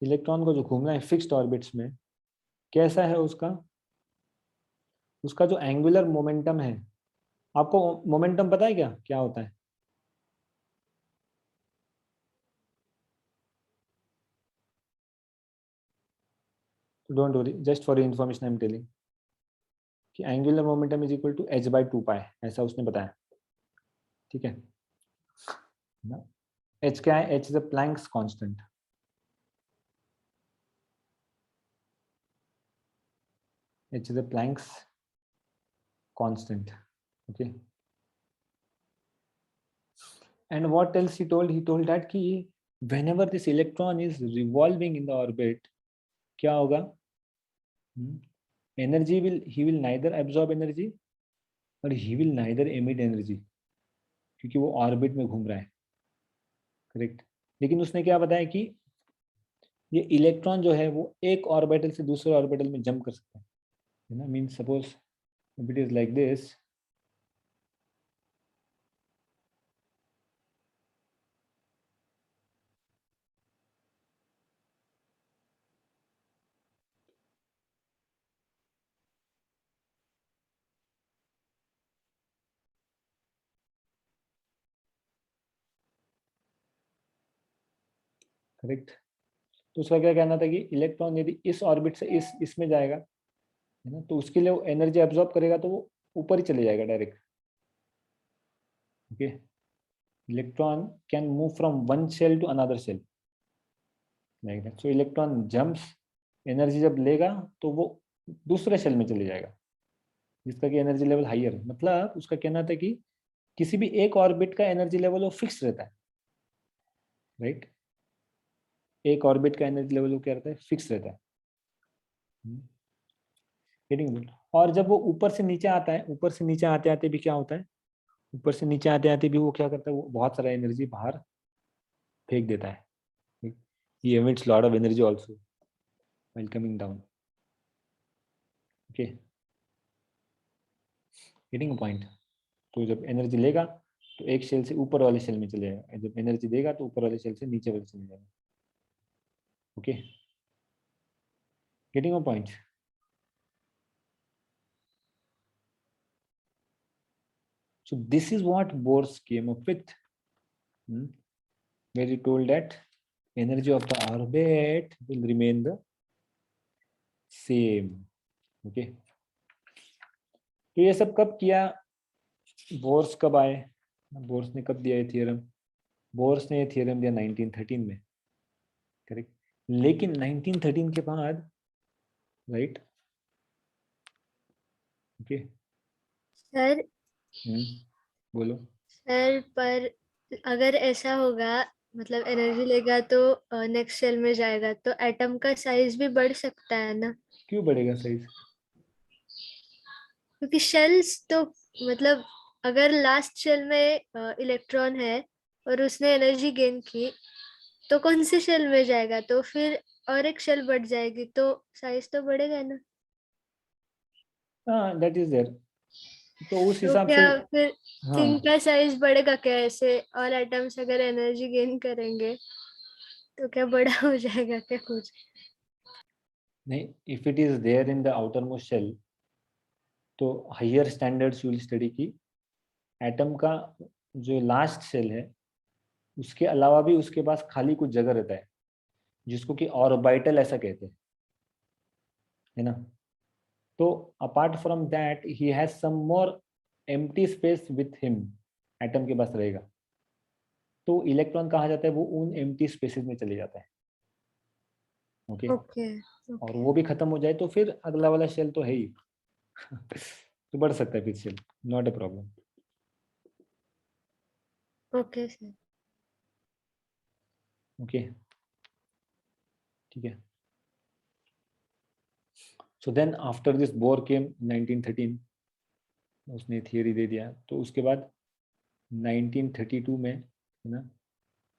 Electron को जो घूमना है फिक्स्ड ऑर्बिट्स में, कैसा है उसका, उसका जो एंगुलर मोमेंटम है, आपको मोमेंटम पता है क्या क्या होता है? Don't worry, just for information I am telling कि angular momentum is equal to h/2 pi, ऐसा उसने बताया, ठीक है ना। h क्या है? h is a Planck's constant, h is a Planck's constant, okay. And what else he told that कि whenever this electron is revolving in the orbit, क्या होगा, energy will, he will neither absorb energy और he will neither emit energy, क्योंकि वो orbit में घूम रहा है, करेक्ट। लेकिन उसने क्या बताया कि ये इलेक्ट्रॉन जो है वो एक ऑर्बिटल से दूसरे ऑर्बिटल में जंप कर सकता है ना। Mean suppose if it is like this, correct. तो उसका क्या कहना था कि इलेक्ट्रॉन यदि इस ऑर्बिट से इस इसमें जाएगा, है ना, तो उसके लिए वो एनर्जी एब्जॉर्ब करेगा तो वो ऊपर ही चले जाएगा direct, okay. Electron can move from one shell to another shell like that. So electron jumps, energy जब लेगा तो वो दूसरे शेल में चले जाएगा जिसका कि एनर्जी लेवल हाइयर है। मतलब उसका कहना था कि किसी भी एक ऑर्बिट का एनर्जी लेवल वो फिक्स रहता है, राइट। एक ऑर्बिट का एनर्जी लेवल वो क्या रहता है, फिक्स रहता है, गेटिंग इट। और जब वो ऊपर से नीचे आता है, ऊपर से नीचे आते आते भी क्या होता है, ऊपर से नीचे आते आते भी वो क्या करता है, वो बहुत सारा एनर्जी बाहर फेंक देता है। he emits lot of energy also while coming down, okay, getting a point। तो जब एनर्जी लेगा तो एक शेल से ऊपर वाले शेल में चले जाएगा, जब एनर्जी देगा तो ऊपर वाले शेल से नीचे वाले चले जाएगा, okay, getting a point. So this is what Bohr came up with, where he told that energy of the orbit will remain the same, okay। तो ये सब कब किया, बोर्स कब आए, बोर्स ने कब दिया ये थियरम, बोर्स ने ये थियरम दिया 1913 में, करेक्ट। लेकिन 1913 के बाद, राइट, ओके, सर बोलो। सर पर अगर ऐसा होगा, मतलब एनर्जी लेगा तो नेक्स्ट सेल में जाएगा, तो एटम का साइज भी बढ़ सकता है ना? क्यों बढ़ेगा साइज? क्योंकि शेल्स तो, मतलब अगर लास्ट शेल में इलेक्ट्रॉन है और उसने एनर्जी गेन की, तो कौन से शेल में जाएगा, तो फिर और एक शेल बढ़ जाएगी, तो साइज तो बढ़ेगा ना। हाँ, दैट इज देयर। तो उस तो हिसाब से, क्या फिर हाँ, थिंग का साइज बढ़ेगा क्या ऐसे, और एटम्स अगर एनर्जी गेन करेंगे तो क्या बड़ा हो जाएगा क्या कुछ? नहीं, if it is there in the outer most shell, तो higher standards you will study की एटम का जो लास्ट शेल है उसके अलावा भी उसके पास खाली कुछ जगह रहता है जिसको कि ऑर्बिटल ऐसा कहते हैं, है ना। तो apart from that he has some more empty space with him, atom के पास रहेगा। तो इलेक्ट्रॉन कहा जाता है वो उन एम्प्टी स्पेसेस में चले जाता है, ओके। ओके और ओके वो भी खत्म हो जाए तो फिर अगला वाला शेल तो है ही तो बढ़ सकता है फिर shell, not a problem, okay sir. Okay, ठीक है। So then after this Bohr came 1913, उसने थियरी दे दिया। तो उसके बाद 1932 में, है ना,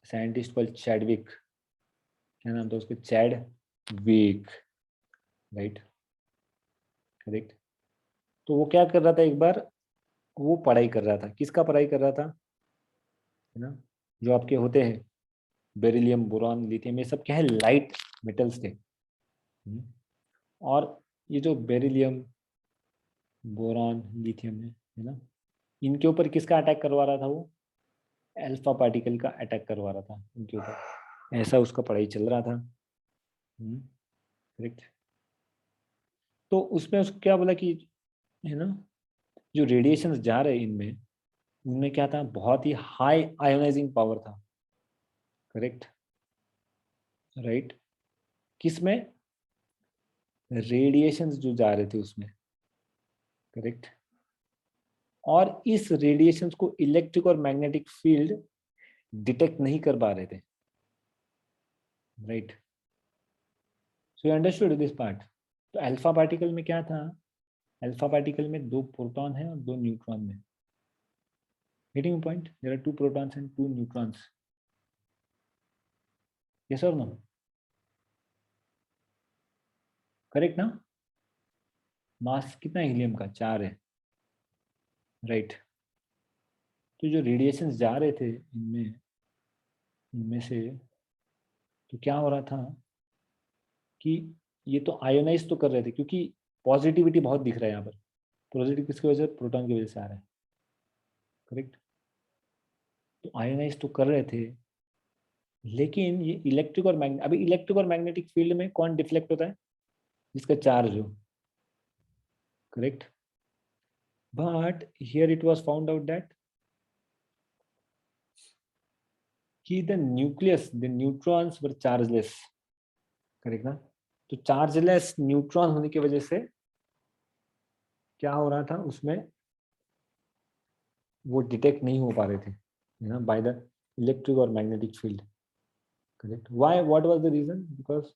साइंटिस्ट कॉल चैडविक, क्या नाम था उसका, चैड विक, राइट, करेक्ट। तो वो क्या कर रहा था, एक बार वो पढ़ाई कर रहा था, किसका पढ़ाई कर रहा था, है ना, जो आपके होते हैं बेरिलियम, बोरॉन, लिथियम, ये सब क्या है, लाइट मेटल्स थे। और ये जो बेरिलियम, बोरॉन, लिथियम है ना, इनके ऊपर किसका अटैक करवा रहा था वो, अल्फा पार्टिकल का अटैक करवा रहा था इनके ऊपर, ऐसा उसका पढ़ाई चल रहा था। करेक्ट। तो उसमें उसको क्या बोला कि है ना, जो रेडिएशंस जा रहे हैं इनमें, उनमें क्या था, बहुत ही हाई आयोनाइजिंग पावर था। Correct, right. किसमें, रेडिएशंस जो जा रहे थे उसमें। करेक्ट। और इस रेडिएशंस को इलेक्ट्रिक और मैग्नेटिक फील्ड डिटेक्ट नहीं कर पा रहे थे। Right, so you understood this part. तो अल्फा पार्टिकल में क्या था, अल्फा पार्टिकल में 2 प्रोटॉन है और 2 न्यूट्रॉन है। Getting point, there are 2 protons and 2 neutrons. Yes और नो, करेक्ट ना। मास कितना है हीलियम का, 4 है। राइट। तो जो रेडिएशंस जा रहे थे इनमें, इनमें से, तो क्या हो रहा था कि ये तो आयोनाइज तो कर रहे थे, क्योंकि पॉजिटिविटी बहुत दिख रहा है यहाँ पर। पॉजिटिव किसकी वजह से, प्रोटॉन की वजह से आ रहा है। करेक्ट। तो आयोनाइज तो कर रहे थे, लेकिन ये इलेक्ट्रिक और मैग्नेटिक, अभी इलेक्ट्रिक और मैग्नेटिक फील्ड में कौन डिफ्लेक्ट होता है, जिसका चार्ज हो। Correct. But here it was found out that कि the nucleus, the neutrons were chargeless. Correct ना। तो चार्जलेस न्यूट्रॉन होने की वजह से क्या हो रहा था उसमें, वो डिटेक्ट नहीं हो पा रहे थे, you know, by the electric or magnetic field. Correct. Why, what was the reason? Because,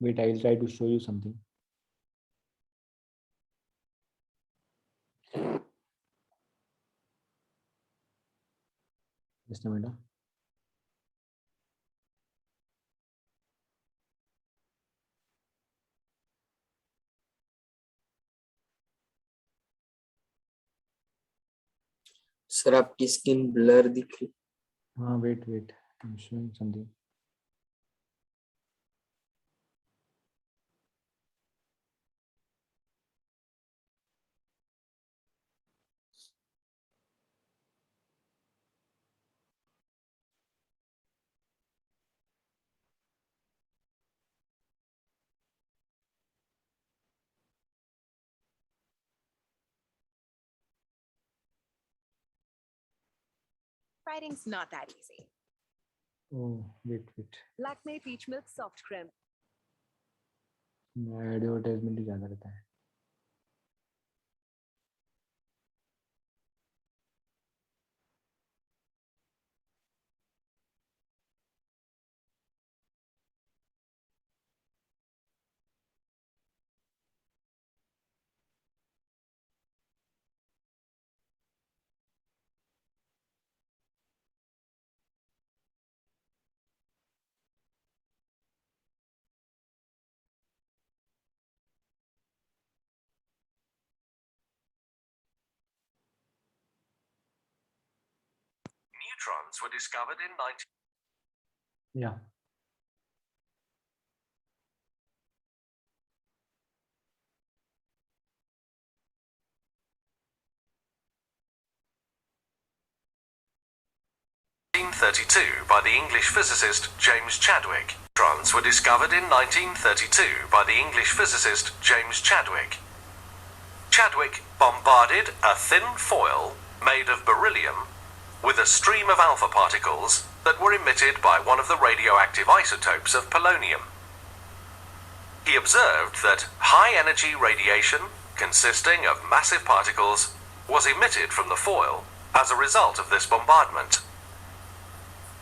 wait, I will try to show you something. Just a minute. Sir आपकी स्किन ब्लर दिख रही। हाँ, wait, I'm showing something. Writing's not that easy. Oh, wait. Lakme Peach Milk Soft Cream. Advertisement ही ज्यादा रहता है। Neutrons were discovered in 19... Yeah. by the English physicist James Chadwick. Neutrons were discovered in 1932 by the English physicist James Chadwick. Chadwick bombarded a thin foil made of beryllium with a stream of alpha particles that were emitted by one of the radioactive isotopes of polonium. He observed that high-energy radiation, consisting of massive particles, was emitted from the foil as a result of this bombardment.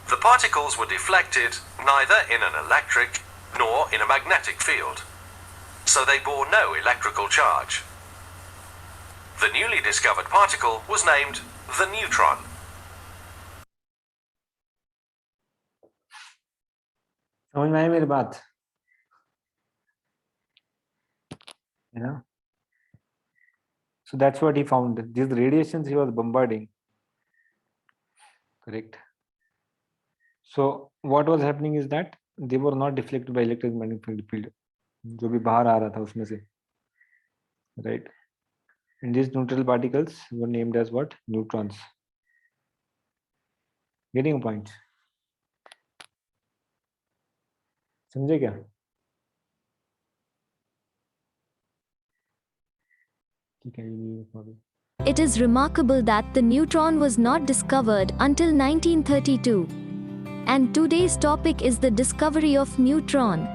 The particles were deflected neither in an electric nor in a magnetic field, so they bore no electrical charge. The newly discovered particle was named the neutron. समझ में आई मेरी बात, है ना? So that's what he found. These radiations he was bombarding. Correct. So what was happening is that they were not deflected by electromagnetic field, जो भी बाहर आ रहा था उसमें से, right? And these neutral particles were named as what? Neutrons. Getting a point? समझे क्या? ठीक है, It is remarkable that the neutron was not discovered until 1932. And today's topic is the discovery of neutron.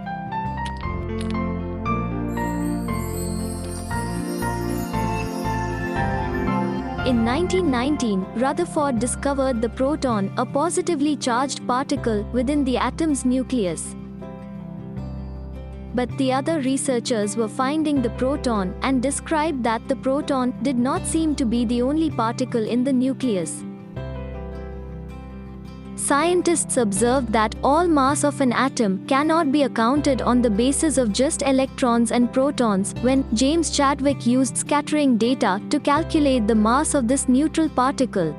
In 1919, Rutherford discovered the proton, a positively charged particle within the atom's nucleus. But the other researchers were finding the proton and described that the proton did not seem to be the only particle in the nucleus. Scientists observed that all mass of an atom cannot be accounted on the basis of just electrons and protons when James Chadwick used scattering data to calculate the mass of this neutral particle.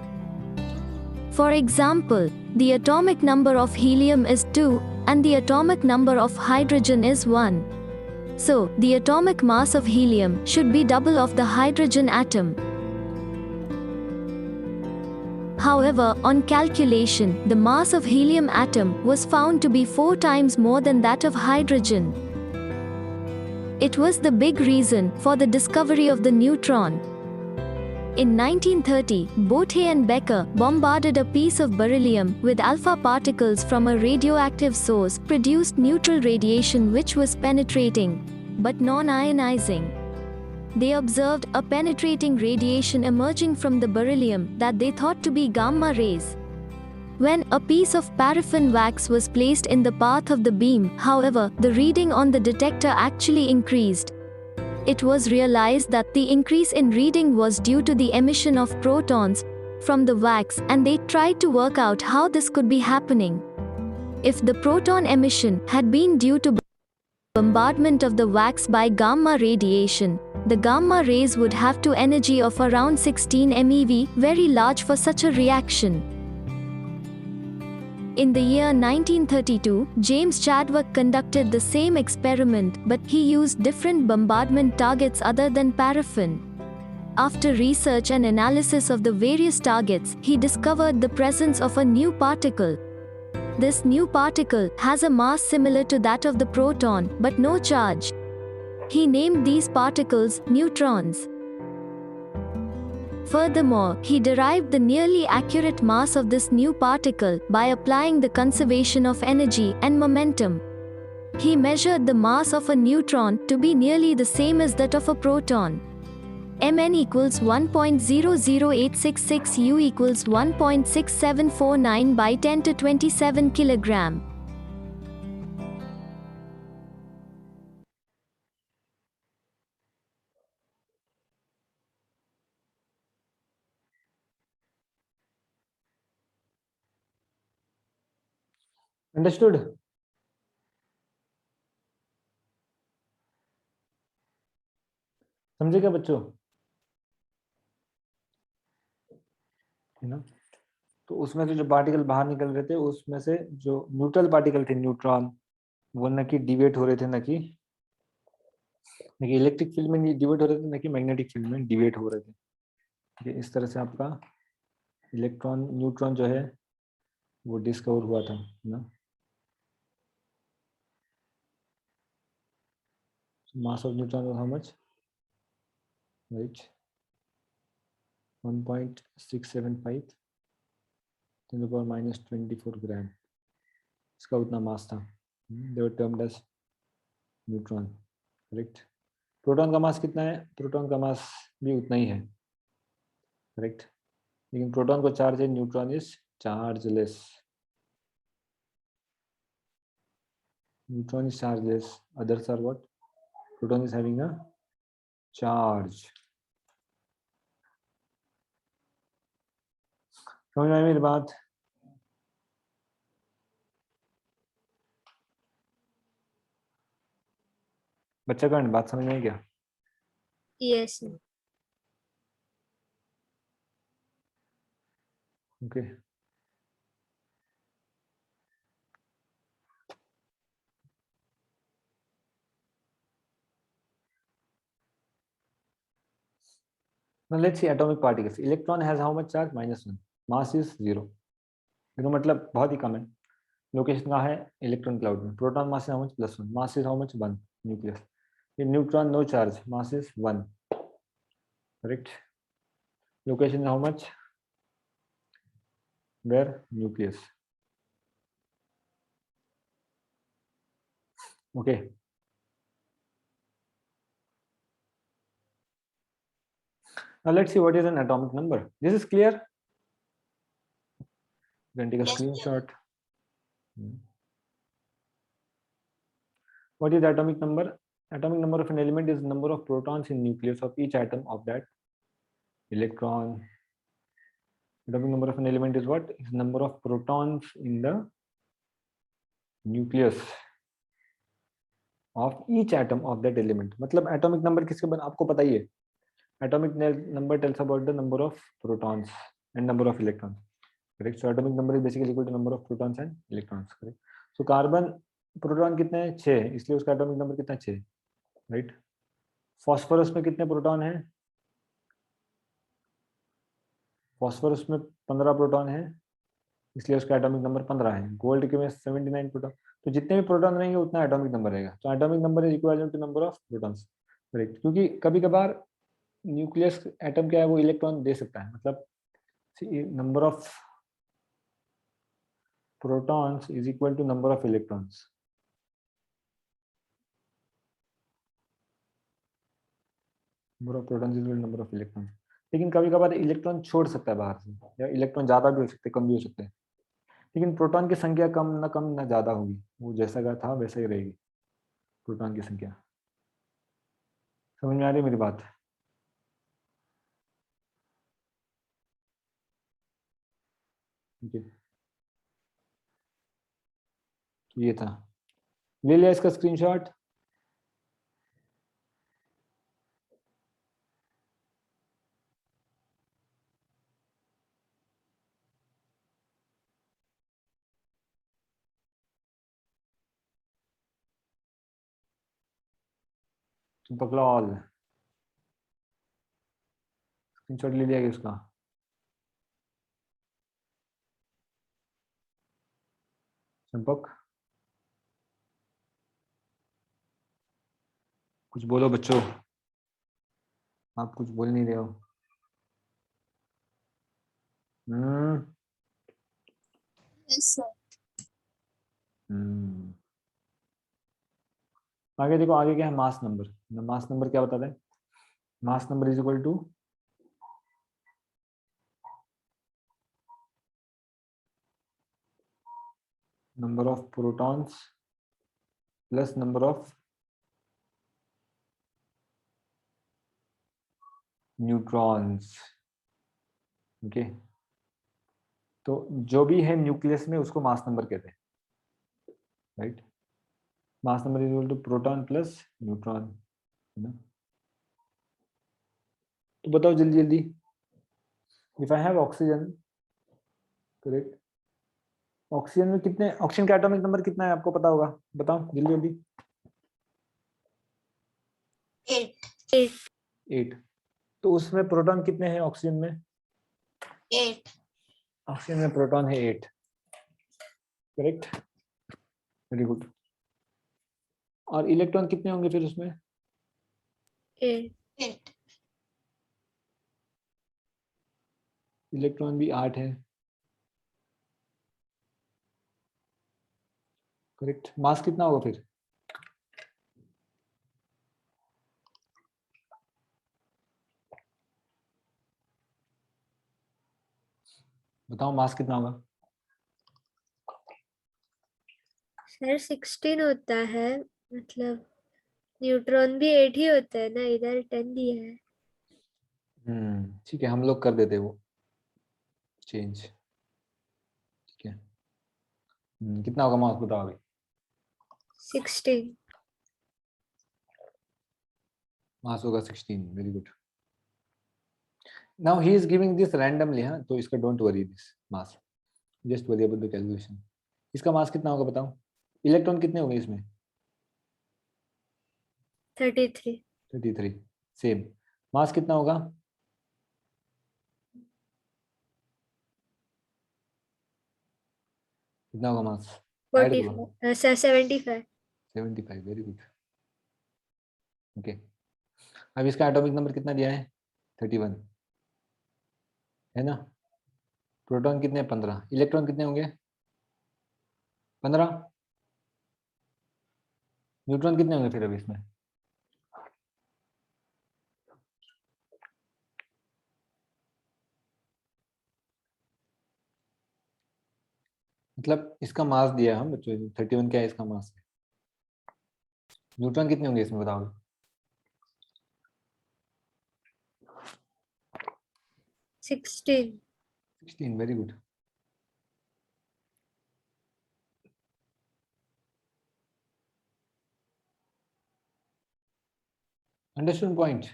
For example, the atomic number of helium is 2, and the atomic number of hydrogen is 1. So, the atomic mass of helium should be double of the hydrogen atom. However, on calculation, the mass of helium atom was found to be 4 times more than that of hydrogen. It was the big reason for the discovery of the neutron. In 1930, Bothe and Becker bombarded a piece of beryllium with alpha particles from a radioactive source, produced neutral radiation which was penetrating, but non-ionizing. They observed a penetrating radiation emerging from the beryllium that they thought to be gamma rays. When a piece of paraffin wax was placed in the path of the beam, however, the reading on the detector actually increased. It was realized that the increase in reading was due to the emission of protons from the wax, and they tried to work out how this could be happening. If the proton emission had been due to bombardment of the wax by gamma radiation, the gamma rays would have to energy of around 16 MeV, very large for such a reaction. In the year 1932, James Chadwick conducted the same experiment, but he used different bombardment targets other than paraffin. After research and analysis of the various targets, he discovered the presence of a new particle. This new particle has a mass similar to that of the proton, but no charge. He named these particles neutrons. Furthermore, he derived the nearly accurate mass of this new particle by applying the conservation of energy and momentum. He measured the mass of a neutron to be nearly the same as that of a proton. Mn equals 1.00866 U equals 1.6749 by 10 to 27 kilogram. Understood? समझे क्या बच्चों? है ना? तो उसमें से जो particle बाहर निकल रहे थे, उसमें से जो न्यूट्रल पार्टिकल थे, न्यूट्रॉन, वो न कि डिवेट हो रहे थे, न कि इलेक्ट्रिक फील्ड में डिवेट हो रहे थे, न कि मैग्नेटिक फील्ड में डिवेट हो रहे थे. ठीक है, इस तरह से आपका इलेक्ट्रॉन न्यूट्रॉन जो है वो डिस्कवर हुआ था ना. Mass of neutron was how much? Right, 1.675 10 to the power minus 24 gram. इसका उतना मास था. They were termed as neutron. Correct. Proton का मास कितना है? प्रोटॉन का मास भी उतना ही है. करेक्ट. लेकिन प्रोटॉन को चार्ज है, neutron is chargeless. Neutron is chargeless. Others are what? Proton is having a charge. समझ में आई मेरी बात? बच्चा कौन? बात समझ में आई क्या? Yes. Okay. Now let's see atomic particles. Electron has how much charge? -1. Mass is 0. zero मतलब बहुत ही कम है. लोकेशन कहाँ है? इलेक्ट्रॉन क्लाउड में. Proton mass is how much? +1. Mass is how much? 1. Nucleus. Neutron no charge, mass is 1. Correct. Location how much? Where? Nucleus. Okay. Now let's see what is an atomic number. This is clear? You can take a screenshot. What is the atomic number? Atomic number of an element is the number of protons in nucleus of each atom of that electron. Atomic number of an element is what? Is number of protons in the nucleus of each atom of that element. मतलब atomic number किसके बन आपको पता ही है. Atomic number tells about the number of protons and number of electrons. Correct. So atomic number is basically equal to number of protons and electrons. Correct. So carbon proton कितने हैं? 6 है, इसलिए उसका एटॉमिक नंबर कितना? 6. Right. Phosphorus में कितने proton हैं? Phosphorus में 15 प्रोटॉन है, इसलिए उसका एटॉमिक नंबर 15 है. गोल्ड के में 79 प्रोटॉन. तो जितने भी प्रोटॉन रहेंगे उतना एटॉमिक नंबर रहेगा. तो atomic number is equivalent to number of protons. Correct. क्योंकि कभी कभार न्यूक्लियस एटम क्या है, वो इलेक्ट्रॉन दे सकता है. मतलब number of protons is equal to number of electrons. Number of protons is equal to number of electrons. लेकिन कभी कभार इलेक्ट्रॉन छोड़ सकता है बाहर से, या इलेक्ट्रॉन ज्यादा भी हो सकते हैं, कम भी हो सकते हैं. लेकिन प्रोटॉन की संख्या कम ना ज्यादा होगी, वो जैसा का था वैसा ही रहेगी प्रोटॉन की संख्या. समझ में आ रही है मेरी बात? तो ये था. ले लिया इसका स्क्रीनशॉट? पकड़ो ऑल. स्क्रीनशॉट ले लिया इसका? चंपक कुछ बोलो बच्चों, आप कुछ बोल नहीं रहे हो. आगे देखो, आगे क्या है? Mass number. मास नंबर क्या बताता है? Mass number is equal to number of protons plus number of neutrons. Okay. तो जो भी है न्यूक्लियस में उसको मास नंबर कहते हैं. Right. Mass number is equal to proton plus neutron, है ना? तो बताओ जल्दी जल्दी. If I have oxygen, correct, oxygen में कितने, ऑक्सीजन का एटॉमिक नंबर कितना है आपको पता होगा? बताओ जल्दी जल्दी. 8. तो उसमें प्रोटॉन कितने हैं ऑक्सीजन में? 8. ऑक्सीजन में प्रोटॉन है 8. करेक्ट. Very good. और इलेक्ट्रॉन कितने होंगे फिर उसमें? 8. इलेक्ट्रॉन भी 8 है. करेक्ट. मास कितना होगा फिर? बताओ मास कितना होगा? सर 16 होता है, मतलब न्यूट्रॉन भी 8 ही होता है ना, इधर 10 दिया है. ठीक है, हम लोग कर देते वो चेंज. ठीक है. कितना होगा मास बताओ अभी? 16. मास होगा 16. Very good. Now he is giving this randomly. हाँ, तो इसका don't worry this mass, just worry about the calculation. इसका मास कितना होगा बताओ? इलेक्ट्रॉन कितने होंगे इसमें? 33. 33. सेम. मास कितना होगा? कितना होगा मास? ऐड करो। 75. 75, वेरी गुड। ओके, अब इसका एटॉमिक नंबर कितना दिया है? 31 है ना। प्रोटॉन कितने? 15। इलेक्ट्रॉन कितने होंगे? 15। न्यूट्रॉन कितने होंगे फिर अब इसमें? मतलब इसका मास दिया है हम बच्चों, 31 क्या है इसका मास? न्यूट्रॉन कितने होंगे इसमें बताओ? 16. 16, वेरी गुड। Understood point?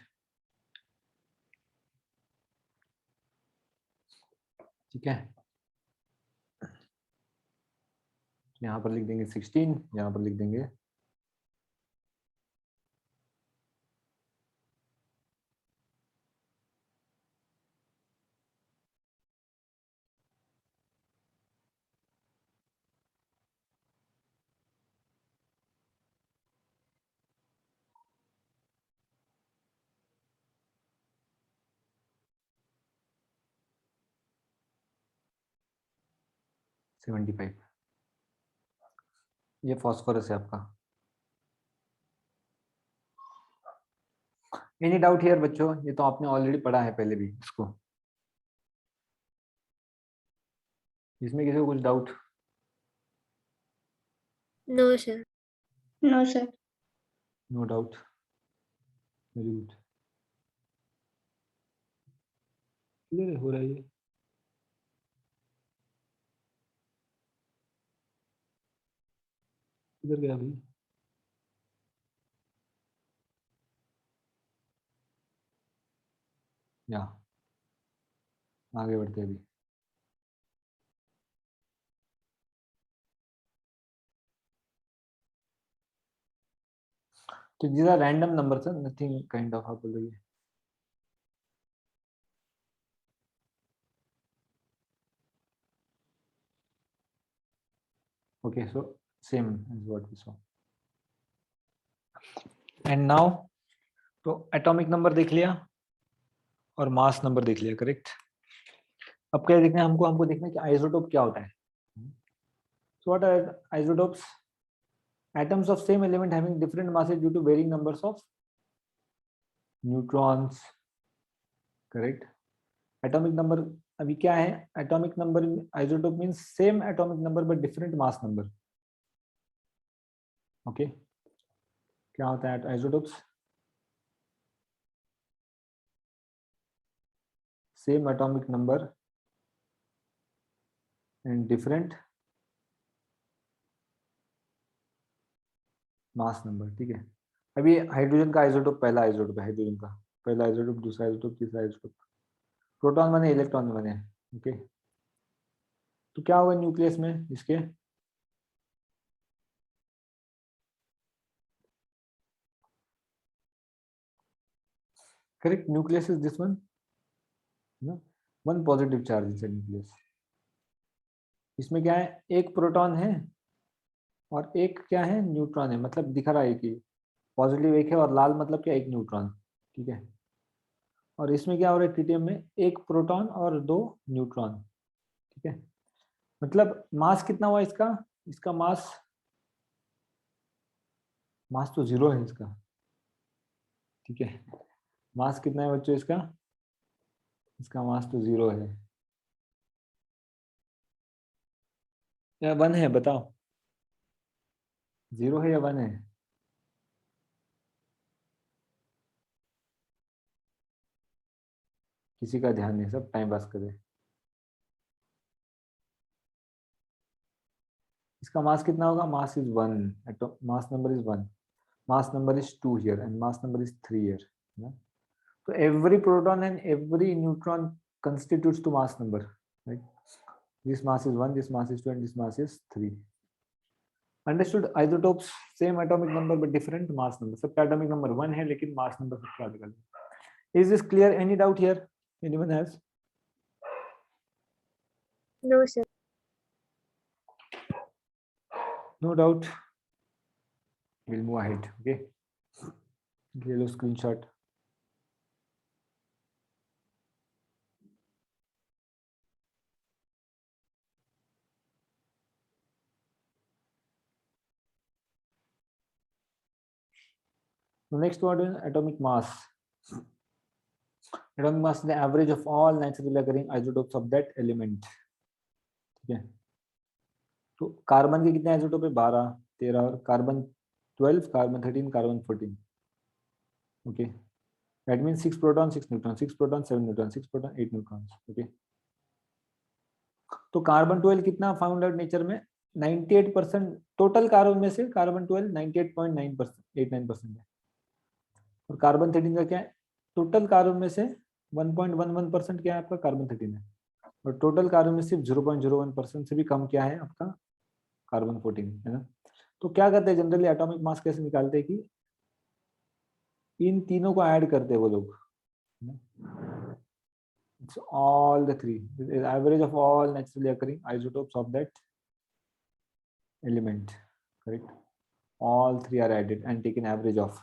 ठीक है, यहाँ पर लिख देंगे 16, यहाँ पर लिख देंगे 75। ये फॉस्फोरस है आपका। एनी डाउट हियर बच्चों? ये तो आपने ऑलरेडी पढ़ा है पहले भी इसको। इसमें किसी को कुछ doubt? No, sir. No, sir. No doubt, very good. किधर हो रहा है ये? किधर गया अभी? यहाँ आगे बढ़ते हैं अभी। तो these are random numbers, sir, nothing kind of आप बोलोगे। Okay, so same as what we saw. And now तो एटॉमिक नंबर देख लिया और मास नंबर देख लिया, करेक्ट। अब क्या देखना है हमको देखना है कि आइसोटोप क्या होता है। So what are isotopes? Atoms of same element having different masses due to varying numbers of neutrons, correct। Atomic number अभी क्या है? Atomic number isotope means same atomic number but different mass number. Okay, क्या होता है isotopes? Same atomic number and different mass number, ठीक है। अभी hydrogen का आइसोटोप पहला आइसोटोप है, हाइड्रोजन का पहला आइसोटोप, दूसरा आइसोटोप, तीसरा आइसोटोप। प्रोटॉन बने, इलेक्ट्रॉन बने, ओके। तो क्या होगा न्यूक्लियस में इसके? Correct, nucleus is this one, one positive charge is nucleus. इसमें क्या है? एक प्रोटॉन है और एक क्या है? न्यूट्रॉन है। मतलब दिख रहा है कि पॉजिटिव एक है और लाल मतलब क्या? एक न्यूट्रॉन, ठीक है। और इसमें क्या हो रहा है? ट्रिटियम में एक प्रोटॉन और दो न्यूट्रॉन, ठीक है। मतलब मास कितना हुआ इसका? इसका मास तो 0 है इसका, ठीक है। मास कितना है बच्चों इसका? इसका मास तो 0 है या 1 है? बताओ, 0 है या 1 है? किसी का ध्यान नहीं, सब टाइम पास करे। इसका मास कितना होगा? मास is 1, mass number is 1, mass number is 2 here and mass number is 3 here. So every proton and every neutron constitutes to mass number, right? This mass is 1, this mass is 2, and this mass is 3. Understood? Isotopes same atomic number but different mass number. सबका atomic number 1 है लेकिन mass number सबका अलग अलग है। Is this clear? Any doubt here? Anyone has? No, sir. No doubt. We'll move ahead. Okay. Yellow screenshot. The next one is atomic mass. Atomic mass is the average of all naturally occurring isotopes of that element. ठीक है. तो carbon के कितने isotope है? 12, 13 और carbon 12, carbon 13, carbon 14. Okay, that means 6 proton 6 neutron, 6 proton 7 neutron, 6 proton 8 neutrons. Okay, तो carbon 12 कितना found out nature में? 98%. टोटल कार्बन में से कार्बन 12 98.89% है. और कार्बन 13 का क्या है? टोटल कार्बन में से 1.11% क्या है आपका? कार्बन 13 है. और टोटल कार्बन में सिर्फ 0.01% से भी कम क्या है आपका? कार्बन 14 है ना. तो क्या करते हैं जनरली, एटॉमिक मास कैसे निकालते हैं कि इन तीनों को ऐड करते हैं वो लोग. It's all the three. It is average of all naturally occurring isotopes of that element. Correct. All three are added and taken average of.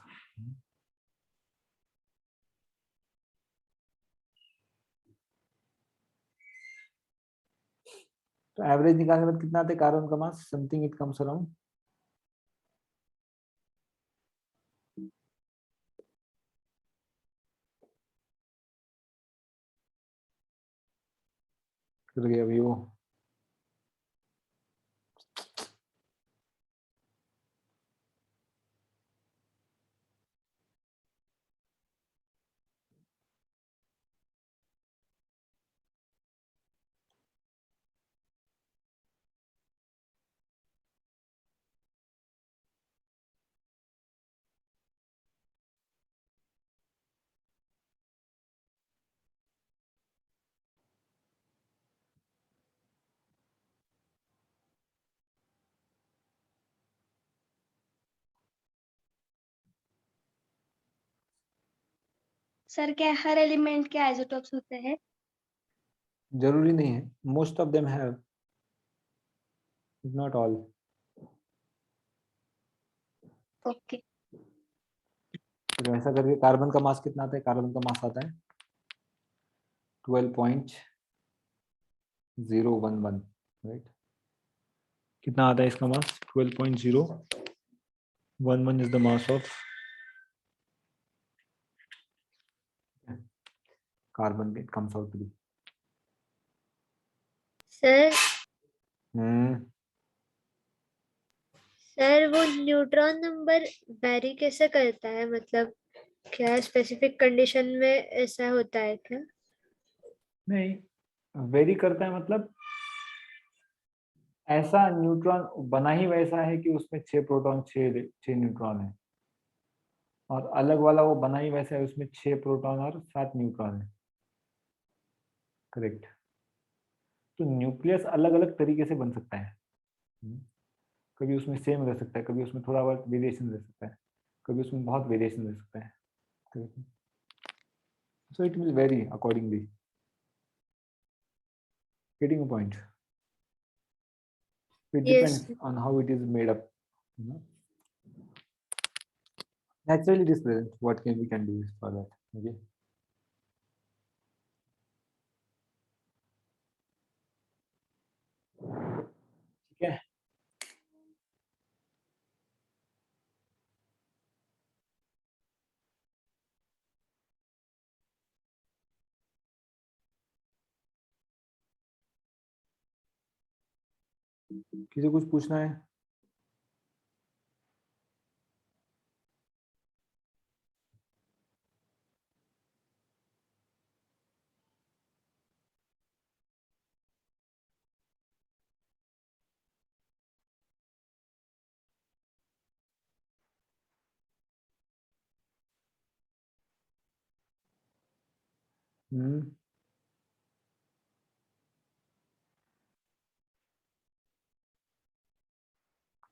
तो एवरेज निकालने के बाद कितना आता है कार्बन का मास? समथिंग इट कम्स अराउंड कर गया अभी वो. सर क्या हर एलिमेंट के आइसोटोप्स होते हैं? जरूरी नहीं है. Most of them have, not all. Okay. तो ऐसा करके कार्बन का मास कितना आता है? कार्बन का मास आता है 12.011. राइट. कितना आता है इसका mass? 12.011 is the mass of carbon. It comes out to be. Sir वो न्यूट्रॉन नंबर वेरी कैसे करता है? मतलब क्या स्पेसिफिक कंडीशन में ऐसा होता है क्या? नहीं, वेरी करता है मतलब ऐसा न्यूट्रॉन बना ही वैसा है कि उसमें 6 प्रोटॉन 6 न्यूट्रॉन है, और अलग वाला वो बना ही वैसा है, उसमें 6 प्रोटॉन और 7 न्यूट्रॉन है. करेक्ट. तो न्यूक्लियस अलग अलग तरीके से बन सकता है. कभी उसमें सेम रह सकता है, कभी उसमें थोड़ा बहुत वेरिएशन रह सकता है, कभी उसमें बहुत वेरिएशन रह सकता है. So it will very accordingly. Getting a point. It depends on how it is made up. Naturally it is present. What we can do for that. Okay. ठीक है. किसी कुछ पूछना है?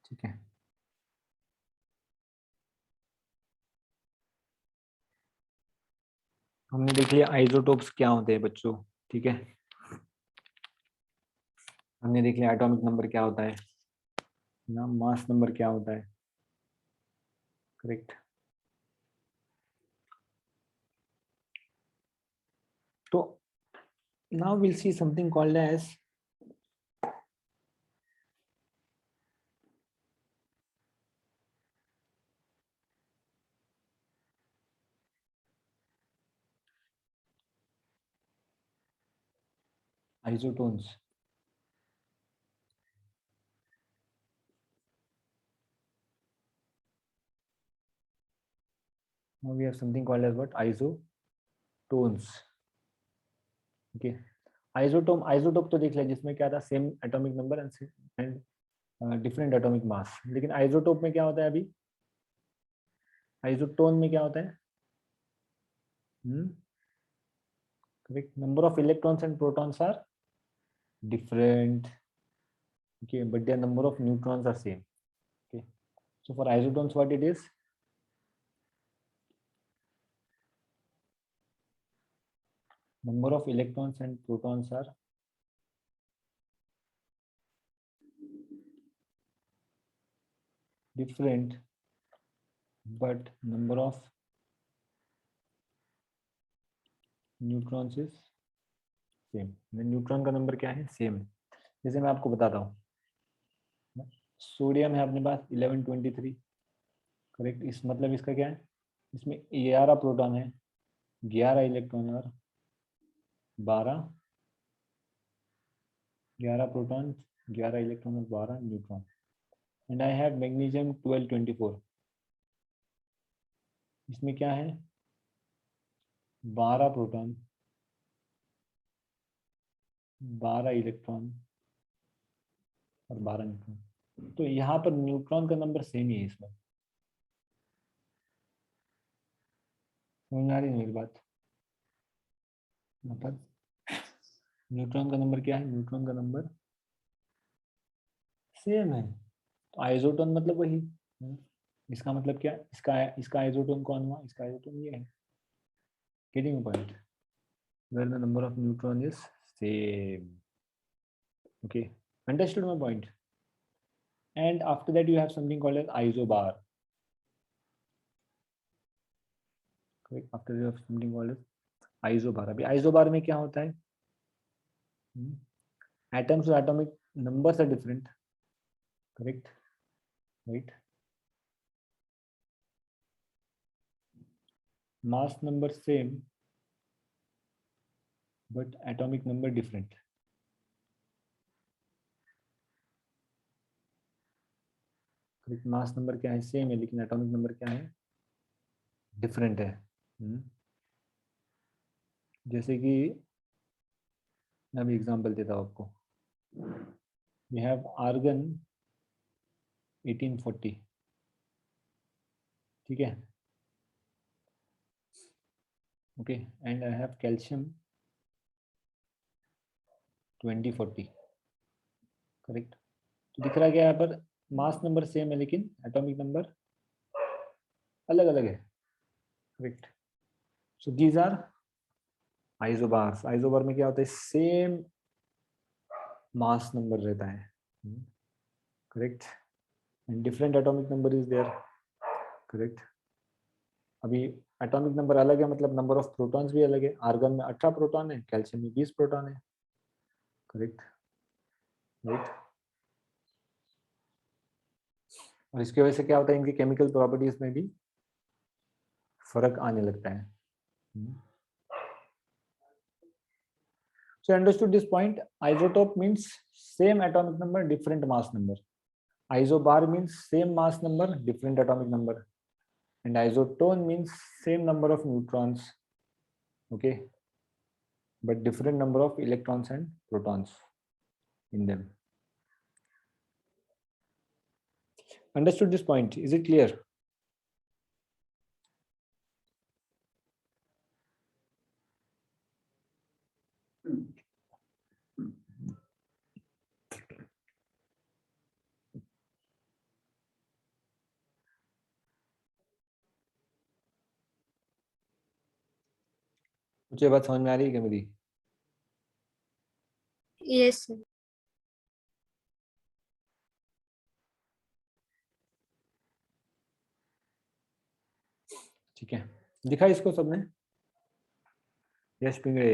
ठीक है. हमने देख लिया आइसोटोप्स क्या होते हैं बच्चों. ठीक है. हमने देख लिया एटॉमिक नंबर क्या होता है. ना मास नंबर क्या होता है, करेक्ट। तो now we'll see something called as isotones. Now we have something called as what? Isotones. Okay. Isotope तो देख लिया जिसमें क्या था, same atomic number and different atomic mass. लेकिन आइसोटोप में क्या होता है अभी, आइसोटोन में क्या होता है, correct, number of electrons and protons are different, okay, but their number of neutrons are same. Okay, so for isotones what it is, number of electrons and protons are different but number of neutrons is same. Neutron का number क्या है, same है। जैसे मैं आपको बताता हूँ, sodium है अपने पास 1123, करेक्ट। इस मतलब इसका क्या है, इसमें 11 प्रोटॉन है, 11 इलेक्ट्रॉन और 11 प्रोटॉन, 11 इलेक्ट्रॉन और 12 neutron. And I have magnesium 1224, इसमें क्या है, 12 प्रोटॉन, 12 इलेक्ट्रॉन और 12 न्यूट्रॉन। तो यहाँ पर न्यूट्रॉन का नंबर सेम ही है इसमें, समझ में आ रही है मेरी बात। यहाँ पर न्यूट्रॉन का नंबर क्या है, न्यूट्रॉन का नंबर सेम है। तो आइसोटोन मतलब वही, इसका मतलब क्या, इसका आइसोटोन कौन हुआ, इसका आइसोटोन ये है। Getting point, where the number of neutron is same. Okay, understood my point? And after that you have something called as isobar. Correct. After you have something called as isobar. अभी isobar में क्या होता है, atoms और atomic numbers are different, correct, right? Mass number same but atomic number different. correct, mass number क्या है, same है, लेकिन atomic number क्या है, डिफरेंट है। जैसे कि मैं अभी एग्जांपल देता हूँ आपको, we have argon 1840, ठीक है, okay, and I have calcium 2040, correct. तो दिख रहा है क्या यहाँ पर, मास नंबर सेम है लेकिन एटॉमिक नंबर अलग अलग है, correct. So these are isobars. Isobar में क्या होता है, सेम मास नंबर रहता है, correct, and different atomic number is there, correct. अभी एटॉमिक नंबर अलग है, मतलब नंबर ऑफ प्रोटॉन्स भी अलग है। आर्गन में 18 प्रोटॉन है, कैल्शियम में 20 प्रोटॉन है, करेक्ट, राइट। और इसकी वजह से क्या होता है, इनकी केमिकल प्रॉपर्टीज में भी फर्क आने लगता है। So understood this point. Isotope means same atomic number, different mass number. Isobar means same mass number, different atomic number. And isotone means same number of neutrons, okay, but different number of electrons and protons in them. Understood this point? Is it clear? कुछ ये बात समझ में आ रही है क्या मेरी? Yes sir. ठीक है, दिखा इसको सबने? यश पिंगड़े,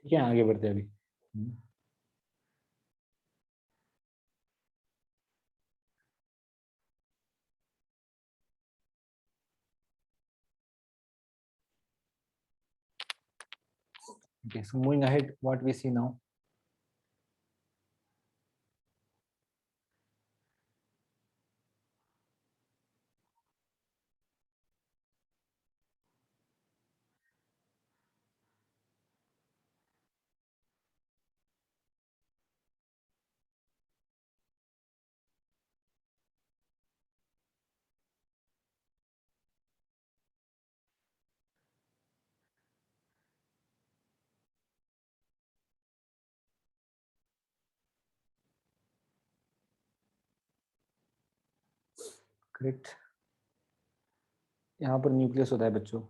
ठीक है, आगे बढ़ते हैं अभी। Okay, so moving ahead, what we see now. Correct, यहाँ पर न्यूक्लियस होता है बच्चों,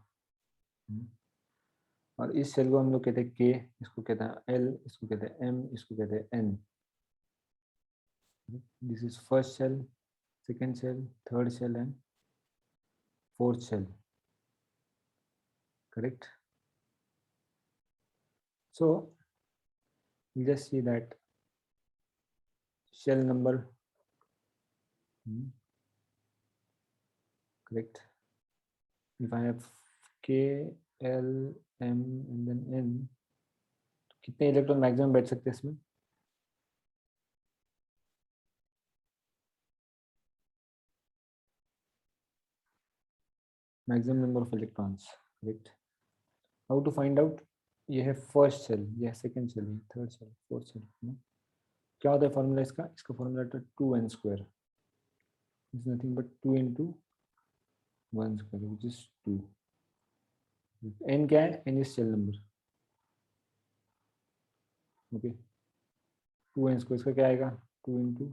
और इस सेल को हम लोग कहते हैं के, इसको कहते हैं एल, इसको कहते हैं एम, इसको कहते हैं N. This is first shell, second shell, third shell and fourth shell, correct? So we just see that shell number, correct? If I have K, L, M and then N, तो कितने electron maximum बैठ सकते हैं इसमें? Maximum number of electrons, correct? How to find out? ये है first shell, ये है सेकेंड सेल, ये थर्ड सेल, फोर्थ सेल। क्या होता है फॉर्मूला इसका? इसका फॉर्मूला होता है 2n square, is nothing but 2 into 1 square which is 2। n क्या है? n is shell number, okay. 2n square, इसका क्या आएगा? 2 into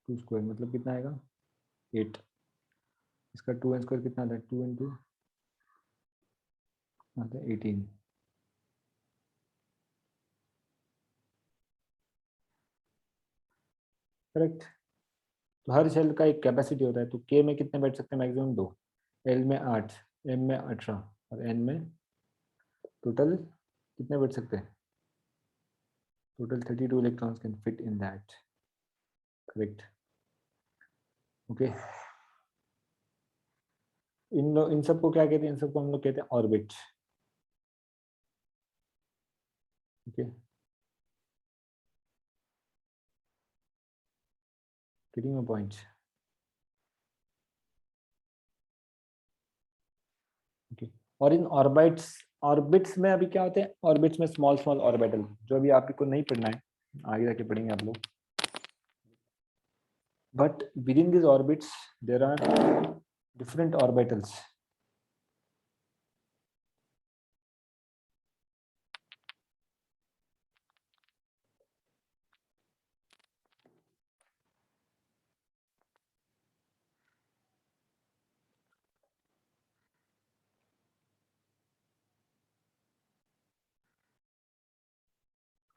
2 स्क्वायर, मतलब कितना आएगा? 8। इसका 2n स्क्वायर कितना आता है? 2 into आता है 18। करेक्ट? तो हर सेल का एक कैपेसिटी होता है, तो k में कितने बैठ सकते हैं मैक्सिमम? 2, l में 8, m में 18 और n में टोटल कितने बैठ सकते हैं? Total 32 electrons can fit in that, correct? Okay, इन सबको क्या कहते हैं? इन सबको हम लोग कहते हैं orbit, okay? Getting a point? Okay, और इन ऑर्बिट्स में अभी क्या होते हैं? ऑर्बिट्स में स्मॉल स्मॉल ऑर्बिटल, जो अभी आपको नहीं पढ़ना है, आगे जाके पढ़ेंगे आप लोग। But within this orbits there are different orbitals,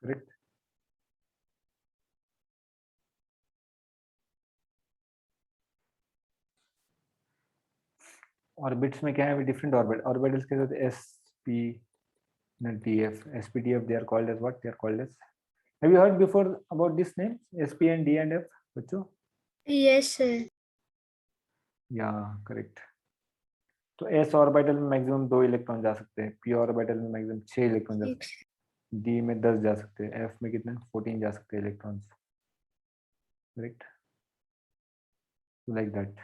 correct? Orbits में क्या है? डिफरेंट ऑर्बिटल्स के साथ sp and tf, sp/tf, they are called as what? They are called as, have you heard before about this name, sp and d and f बच्चों? Yes sir. Yeah, correct. तो s orbital में maximum 2 electron जा सकते हैं, p orbital में maximum 6 electron जा सकते हैं, d में 10 जा सकते हैं, f में कितने 14 जा सकते हैं electrons, correct, like that.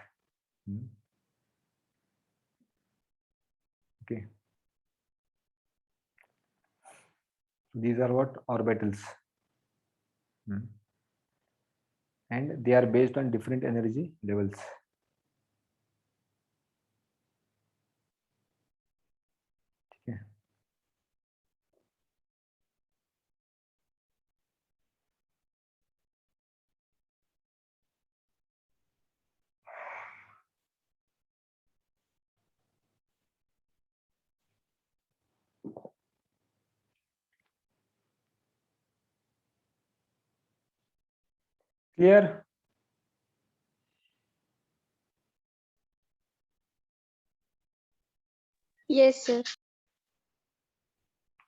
Okay, these are what orbitals, and they are based on different energy levels. ठीक है, clear? Yes, sir.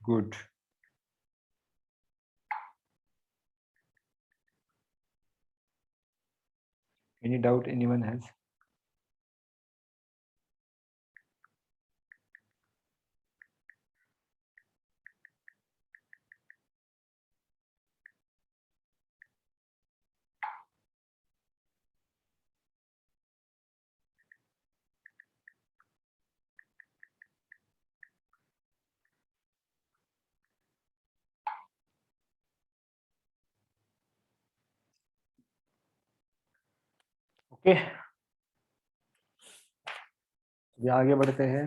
Good. Any doubt anyone has? Okay, ये आगे बढ़ते हैं।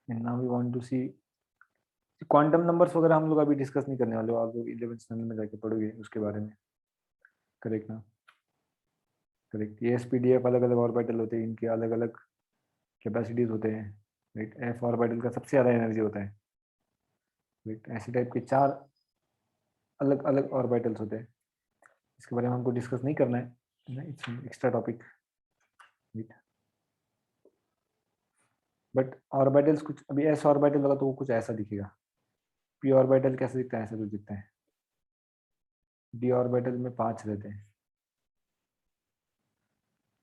Now we want to see quantum numbers वगैरह, हम लोग अभी डिस्कस नहीं करने वाले हो, आप लोग 11th स्टैंडर्ड में जाके पढ़ोगे उसके बारे में, करेक्ट ना? करेक्ट, ये एसपीडीएफ अलग अलग ऑर्बिटल होते हैं, इनके अलग अलग कैपेसिटीज होते हैं, राइट। एफ ऑर्बिटल का सबसे ज़्यादा एनर्जी होता है, राइट। ऐसे टाइप के 4 अलग अलग ऑर्बिटल्स होते हैं, इसके बारे में हमको डिस्कस नहीं करना है, it's extra topic, right. But orbitals कुछ, अभी एस ऑर्बिटल होगा तो वो कुछ ऐसा दिखेगा, पी ऑर्बिटल कैसे दिखता है, ऐसा कुछ दिखता है, डी ऑर्बिटल में 5 रहते हैं,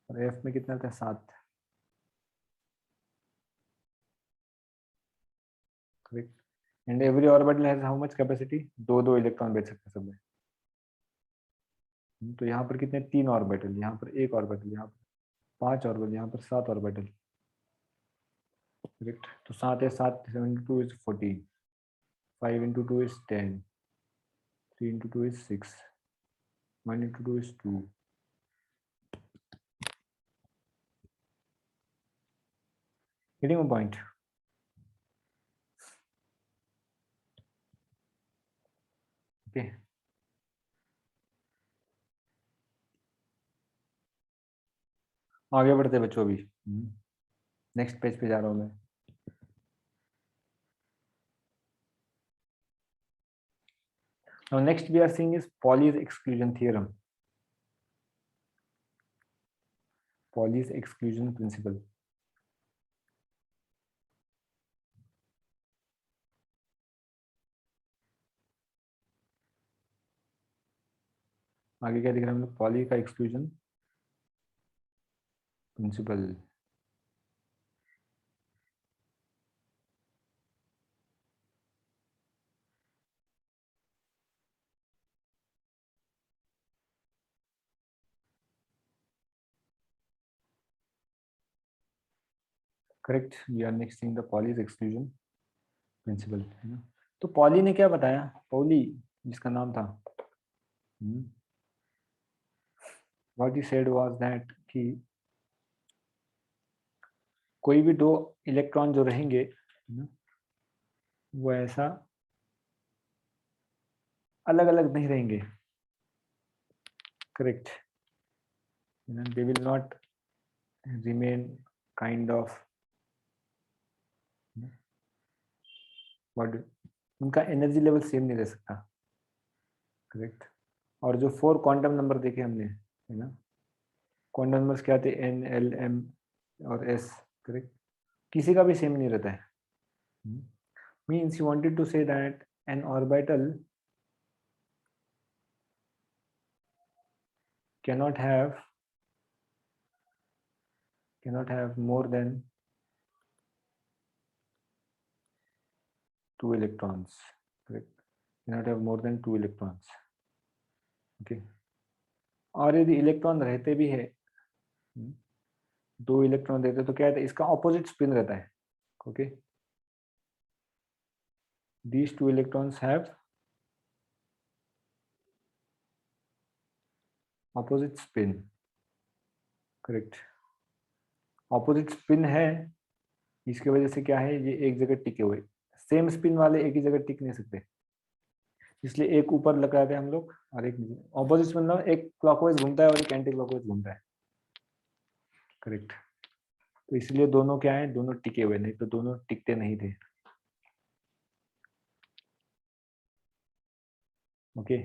और एफ में कितना रहता है 7, correct. And every orbital has how much capacity, 2 electron भेज सकते हैं सब में। तो यहाँ पर कितने 3 ऑर्बिटल, यहाँ पर 1 ऑर्बिटल, यहाँ पर 5 ऑर्बिटल, यहाँ पर 7 ऑर्बिटल, करेक्ट। तो 7 है 7, 7 into 2 is 14, 5 into 2 is 10, 3 into 2 is 6, 1 into 2 is 2, getting a point? Okay, आगे बढ़ते बच्चों, अभी नेक्स्ट पेज पे जा रहा हूँ मैं। Now next we are seeing is Pauli's exclusion theorem, Pauli's exclusion principle। आगे क्या दिख रहा है हम लोग, पॉली का exclusion principle. Correct, we are next seeing the Pauli's exclusion principle, है ना। तो पॉली ने क्या बताया, पॉली जिसका नाम था, what he said was that कि कोई भी 2 इलेक्ट्रॉन जो रहेंगे, है ना, वो ऐसा अलग अलग नहीं रहेंगे, correct, they will not remain kind of what, उनका एनर्जी लेवल सेम नहीं रह सकता, करेक्ट। और जो 4 क्वांटम नंबर देखे हमने, है ना, क्वांटम नंबर्स क्या थे, एन, एल, एम और एस, करेक्ट, किसी का भी सेम नहीं रहता है। Means you wanted to say that an orbital cannot have more than 2 electrons, correct? Cannot have more than 2 electrons. Okay. और यदि इलेक्ट्रॉन रहते भी है, 2 इलेक्ट्रॉन देते तो क्या है, इसका ऑपोजिट स्पिन रहता है. Okay. These 2 electrons have opposite spin, correct? Opposite spin है, इसकी वजह से क्या है, ये एक जगह टिके हुए. सेम स्पिन वाले एक ही जगह टिक नहीं सकते, इसलिए एक ऊपर लगाते हैं हम लोग और एक ऑपोजिट स्पिन, एक क्लॉकवाइज घूमता है और एक एंटी क्लॉकवाइज घूमता है, करेक्ट? तो इसलिए दोनों क्या है, दोनों टिके हुए, नहीं तो दोनों टिकते नहीं थे. ओके.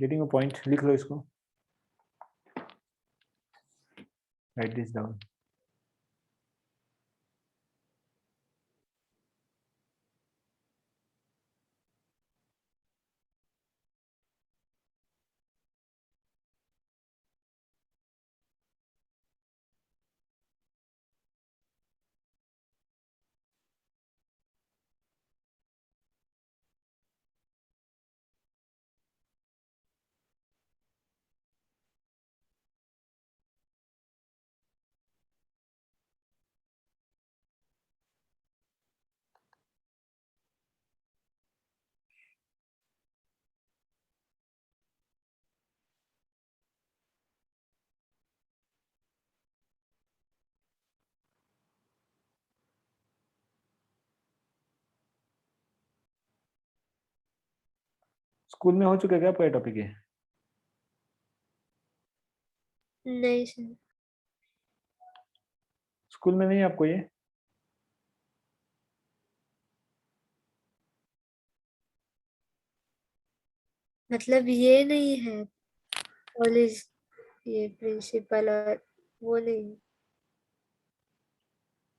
Getting a point? लिख लो इसको, राइट दिस डाउन. स्कूल में हो चुका क्या आपका टॉपिक है? नहीं सर. स्कूल में नहीं है आपको ये? मतलब ये नहीं है कॉलेज, ये प्रिंसिपल और वो नहीं.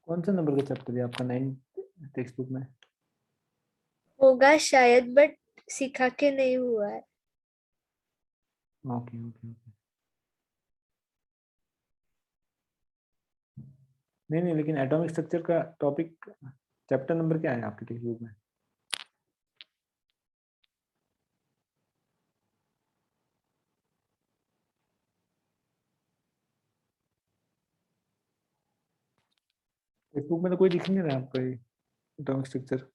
कौन सा नंबर का चैप्टर है आपका 9 टेक्स्ट बुक में? होगा शायद, बट सिखा के नहीं हुआ है. Okay okay okay. नहीं नहीं, लेकिन एटॉमिक स्ट्रक्चर का टॉपिक चैप्टर नंबर क्या है आपके टेक्स्ट बुक में? टेक्स्ट बुक में तो कोई लिख नहीं रहा आपका ये एटॉमिक स्ट्रक्चर.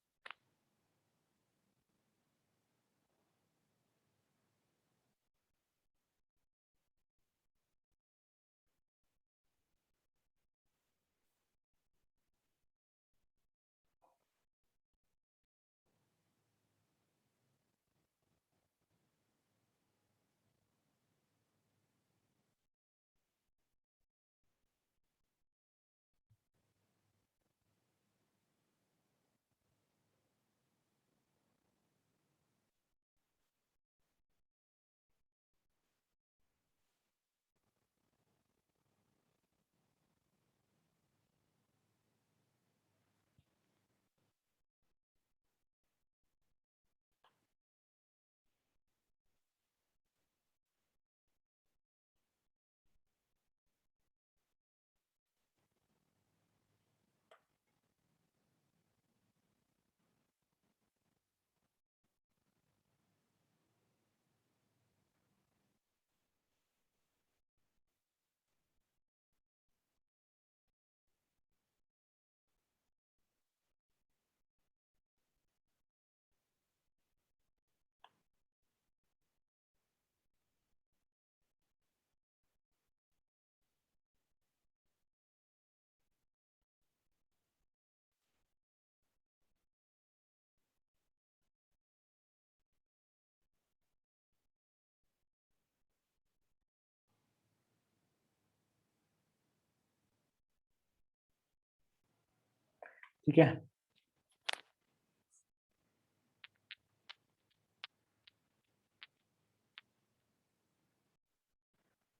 ठीक है.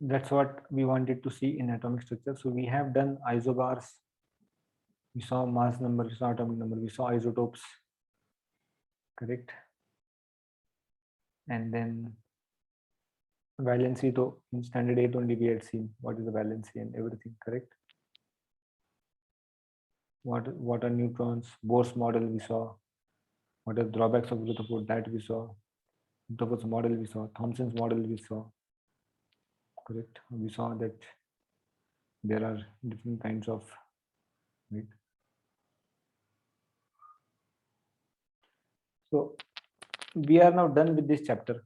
That's what we wanted to see in atomic structure. So we have done isobars, we saw mass number, we saw atomic number, we saw isotopes, correct? And then valency तो in standard 8 only we had seen what is the valency and everything, correct? What are neutrons? Bohr's model we saw. What are drawbacks of Rutherford? That we saw. Rutherford's model we saw. Thomson's model we saw, correct? We saw that there are different kinds of, right? So we are now done with this chapter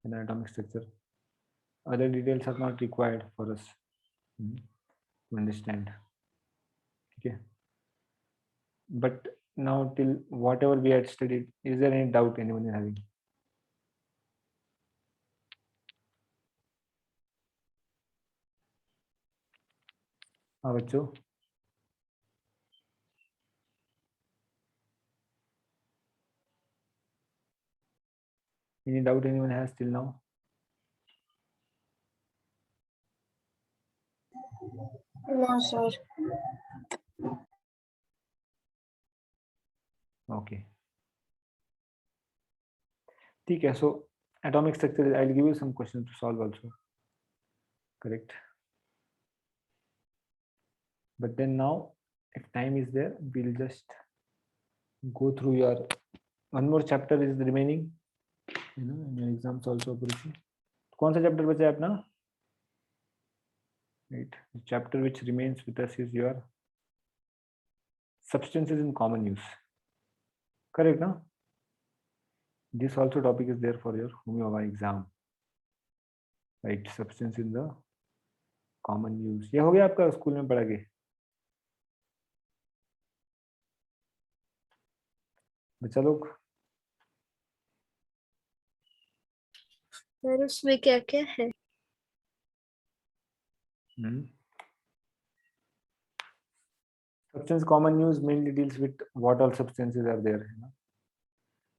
in atomic structure. Other details are not required for us to understand. Okay. But now till whatever we had studied, is there any doubt anyone is having? हाँ बच्चों, any doubt anyone has till now? No, sir. Okay. ठीक है. So atomic structure, I'll give you some questions to solve also. Correct. But then now, if time is there, we'll just go through your one more chapter is remaining. You know, in your exams also. कौन सा chapter बचा है अपना? Right. The chapter which remains with us is your substances in common use. Correct, no? This also topic is there for your homeopathy exam. Right, substance in the common use. ये हो गया आपका school में पढ़ा के? बच्चा लोग sir उसमें क्या क्या है? Substance common use mainly deals with what all substances are there, है ना?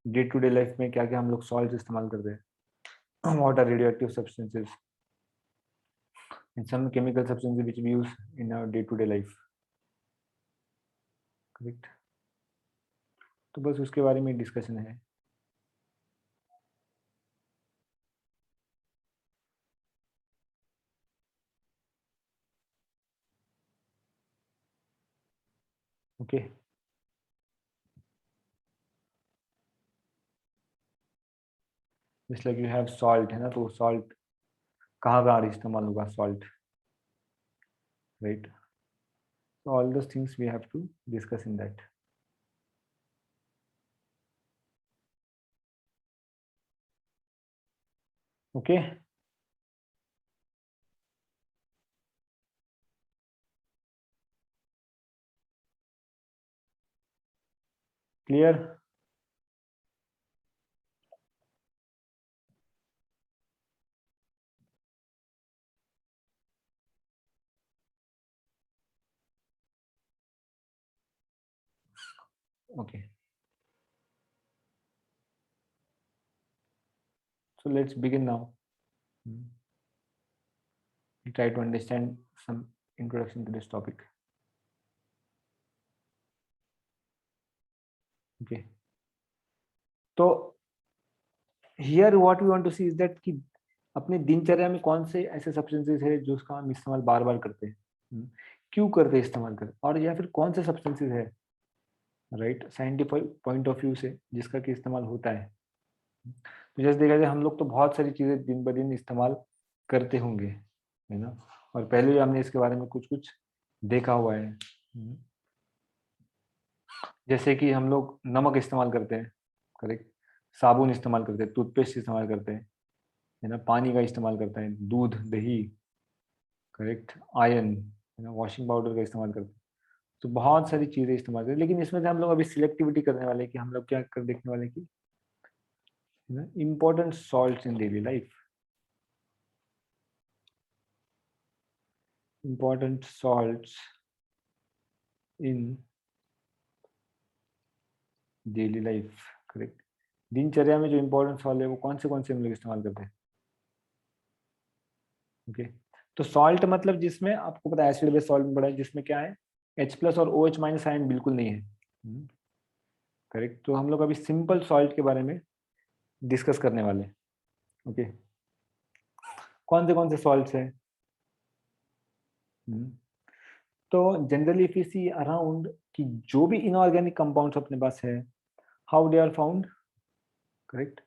Day to day life में क्या क्या हम लोग salts इस्तेमाल करते हैं? What are radioactive substances and some chemical substances which we use in our day to day life. Correct. तो बस उसके बारे में डिस्कशन है. Okay. Just like you have salt, है ना? तो salt कहाँ इस्तेमाल होगा salt, right? So all those things we have to discuss in that. Okay. Clear? Okay. So let's begin now. We'll try to understand some introduction to this topic. Okay. So here what we want to see is that कि अपने दिनचर्या में कौन से ऐसे substances है जो उसका हम इस्तेमाल बार बार करते हैं, क्यों करते हैं इस्तेमाल करते, और या फिर कौन से सब्सटेंसेस है, right, scientific point of view से जिसका कि इस्तेमाल होता है. तो जैसे देखा जाए हम लोग तो बहुत सारी चीजें दिन ब दिन इस्तेमाल करते होंगे, है ना, और पहले भी हमने इसके बारे में कुछ कुछ देखा हुआ है. जैसे कि हम लोग नमक इस्तेमाल करते हैं, करेक्ट, साबुन इस्तेमाल करते हैं, टूथपेस्ट इस्तेमाल करते हैं, है ना, पानी का इस्तेमाल करते हैं, दूध, दही, करेक्ट, आयरन, है ना, वॉशिंग पाउडर का इस्तेमाल करते हैं. तो बहुत सारी चीजें इस्तेमाल करते हैं, लेकिन इसमें से हम लोग अभी सिलेक्टिविटी करने वाले हैं कि हम लोग क्या कर देखने वाले कि important salts in daily life. Important salts in daily life, correct. दिनचर्या में जो important salt है वो कौन से हम लोग इस्तेमाल करते हैं. ओके, तो salt मतलब जिसमें आपको पता है एसिड बेस सॉल्ट में पड़ा है, जिसमें क्या है H+ और OH- आयन बिल्कुल नहीं है, करेक्ट. तो हम लोग अभी सिंपल सॉल्ट के बारे में डिस्कस करने वाले हैं. ओके, कौन से सॉल्ट्स हैं? तो generally if you see around कि जो भी इनऑर्गेनिक कंपाउंड्स अपने पास है, how they are found? Correct,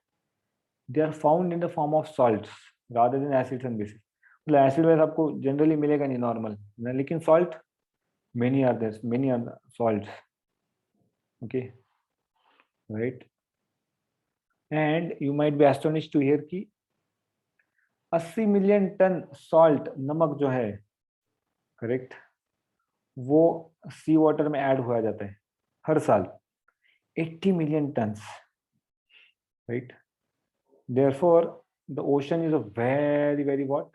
they are found in the form of salts rather than acids and bases. मतलब एसिड बेस आपको जनरली मिलेगा नहीं नॉर्मल, लेकिन salt many are there, many are the salts. Okay, right? And you might be astonished to hear कि 80 million ton salt, नमक जो है, correct, वो सी वाटर में ऐड हुआ जाता है हर साल, 80 million turns, right? Therefore, the ocean is a very, very what?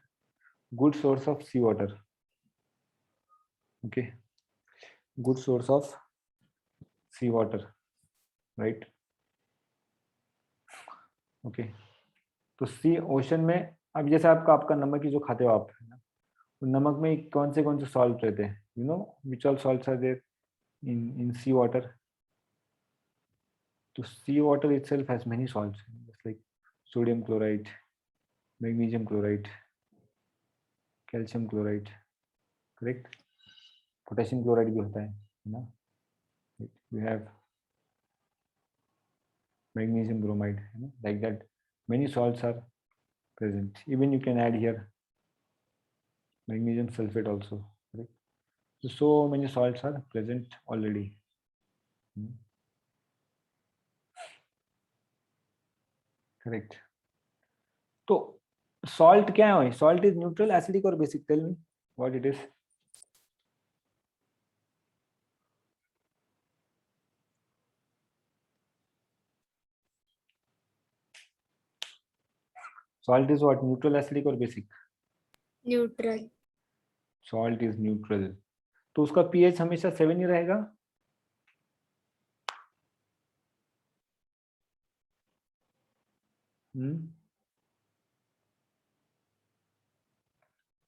Good source of sea water. Okay, good source of sea water, right? Okay, तो सी ओशन में अब जैसे आपका नमक ही जो खाते हो आप, है ना, नमक में कौन से सॉल्ट रहते हैं? You know which all salts are there in sea water? तो sea water itself has many salts, just like sodium chloride, magnesium chloride, calcium chloride, correct? potassium chloride भी होता है ना? We have magnesium bromide, है ना? Like that, many salts are present. Even you can add here magnesium sulfate also, correct? So many salts are present already. Correct. तो salt क्या है? Salt is neutral, acidic और basic? Tell me what it is. Salt is what? Neutral, acidic और basic? Neutral. Salt is neutral, तो उसका pH हमेशा 7 ही रहेगा?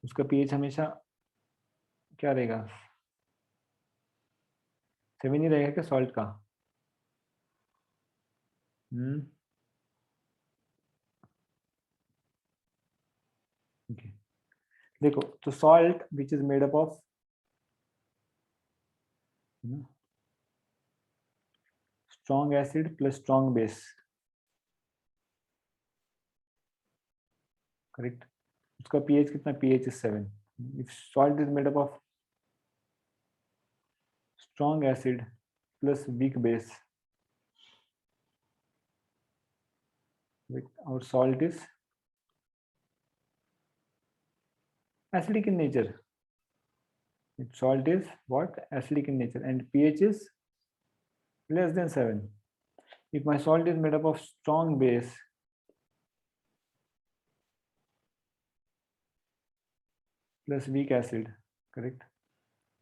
उसका पीएच हमेशा क्या रहेगा? 7 ही रहेगा क्या सॉल्ट का? ओके, देखो, तो salt which is made up of strong acid plus strong base, correct? उसका पीएच कितना? PH is 7. If salt is made up of strong acid plus weak base, our salt is acidic in nature. Salt is what? Acidic in nature, and pH is less than 7. If my salt is made up of strong base plus weak acid, correct?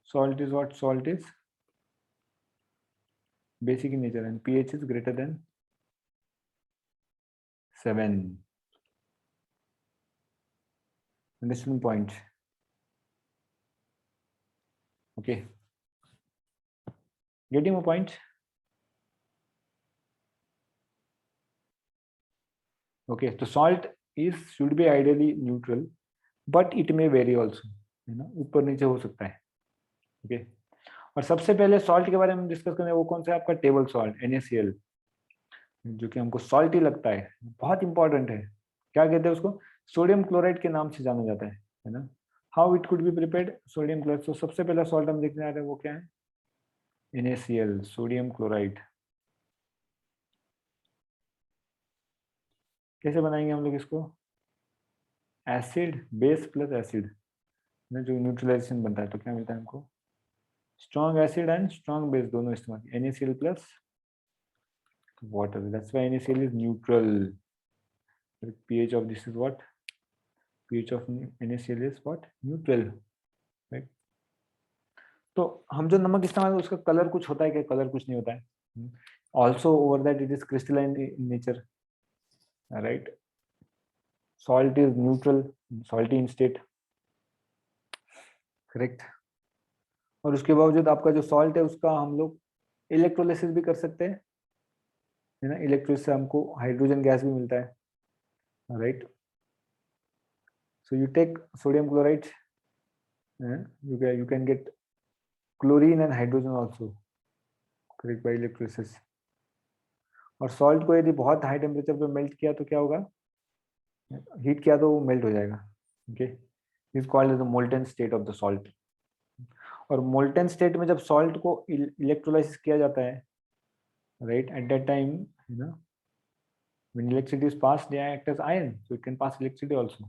Salt is what? Salt is basic in nature and pH is greater than 7. Understand point? Okay, getting my point? Okay, so salt is should be ideally neutral, but it may vary also, है ना, ऊपर नीचे हो सकता है। Okay, और सबसे पहले सॉल्ट के बारे में डिस्कस करें, वो कौन सा है आपका? टेबल सॉल्ट, NaCl, जो कि हमको सॉल्ट ही लगता है, बहुत इंपॉर्टेंट है। क्या कहते हैं उसको? सोडियम क्लोराइड के नाम से जाना जाता है ना? How it could be prepared? Sodium chloride. तो सबसे पहला सॉल्ट हम देखने आ रहे हैं, वो क्या है? NaCl, sodium chloride. कैसे बनाएंगे हम लोग इसको? एसिड बेस प्लस एसिड, जो न्यूट्रलाइजेशन बनता है, तो क्या मिलता है हमको? Strong acid and strong base दोनों इस्तेमाल, NaCl plus water. That's why NaCl is neutral. The pH of this is what? pH of NaCl is what? Neutral, right? तो हम जो नमक इस्तेमाल, उसका कलर कुछ होता है क्या? कलर कुछ नहीं होता है। Also over that it is crystalline in nature, right? Salt is neutral, salty in state, correct? और उसके बावजूद आपका जो सॉल्ट है उसका हम लोग इलेक्ट्रोलिसिस भी कर सकते हैं, है ना? इलेक्ट्रोलिसिस से हमको हाइड्रोजन गैस भी मिलता है, right? So you take sodium chloride, you can get chlorine and hydrogen also, correct, by electrolysis. और सॉल्ट को यदि बहुत हाई टेम्परेचर पे मेल्ट किया तो क्या होगा, हीट किया तो वो मेल्ट हो जाएगा. Okay, is called as the molten state of the salt. और मोल्टन स्टेट में जब सॉल्ट को इलेक्ट्रोलाइसिस किया जाता है, right, at that time, you know, when electricity is passed, they act as iron, so it can pass electricity also.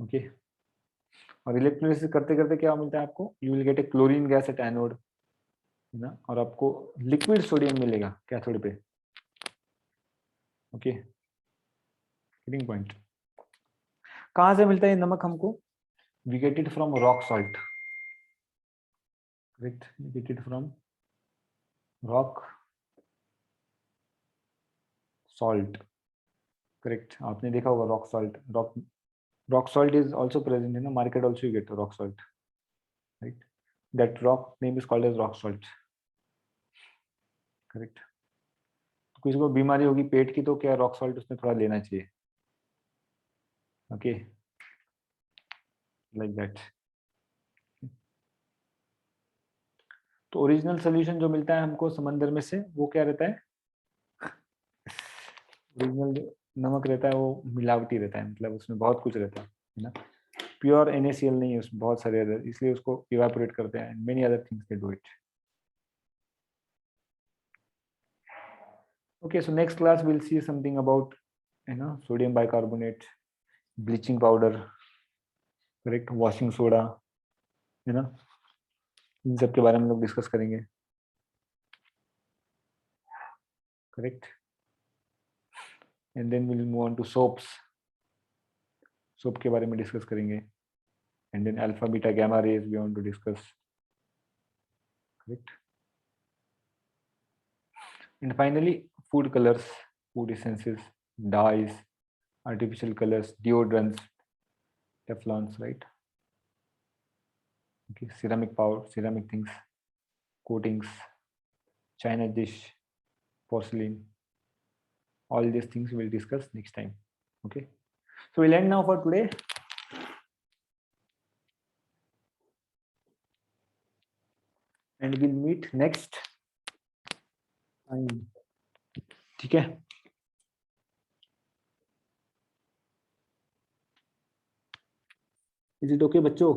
Okay, और electrolysis करते करते क्या मिलता है आपको, you will get A chlorine gas at anode, है ना, और आपको लिक्विड सोडियम मिलेगा कैथोड पे. Okay, heating point. कहाँ से मिलता है ये नमक हमको, we get it from rock salt, correct, we get it from rock salt, correct. आपने देखा होगा rock salt, rock salt is also present in the market also, you get rock salt, right. That rock name is called as rock salt, correct. किसी को बीमारी होगी पेट की तो क्या रॉक सॉल्ट उसमें थोड़ा लेना चाहिए. Okay, like that. तो ओरिजिनल सोल्यूशन जो मिलता है हमको समंदर में से वो क्या रहता है, ओरिजिनल नमक रहता है वो मिलावटी रहता है, मतलब उसमें बहुत कुछ रहता है ना, प्योर NaCl नहीं है उसमें, बहुत सारे अदर, इसलिए उसको इवापोरेट करते हैं, many other things they do it. Okay, so next class we'll see something about, you know, sodium bicarbonate, bleaching powder, correct, washing soda, है ना, इन सब के बारे में लोग डिस्कस करेंगे, correct. And then we'll move on to soaps. Soap के बारे में डिस्कस करेंगे. And then alpha, beta, gamma rays we want to discuss, correct. And finally, food colors, food essences, dyes, artificial colors, deodorants, Teflons, right? Okay, ceramic powder, ceramic things, coatings, china dish, porcelain, all these things we'll discuss next time. Okay, so we'll end now for today. And we'll meet next time. ठीक है, is it okay बच्चों?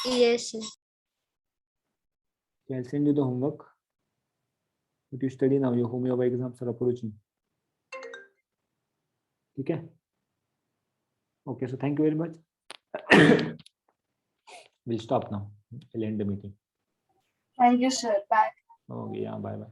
Yes, sir. I'll send you the homework, but you study now, your homework exams are approaching. ठीक है, okay, so thank you very much. We'll stop now, I'll end the meeting. Thank you, sir. Bye. Okay, yeah, bye bye.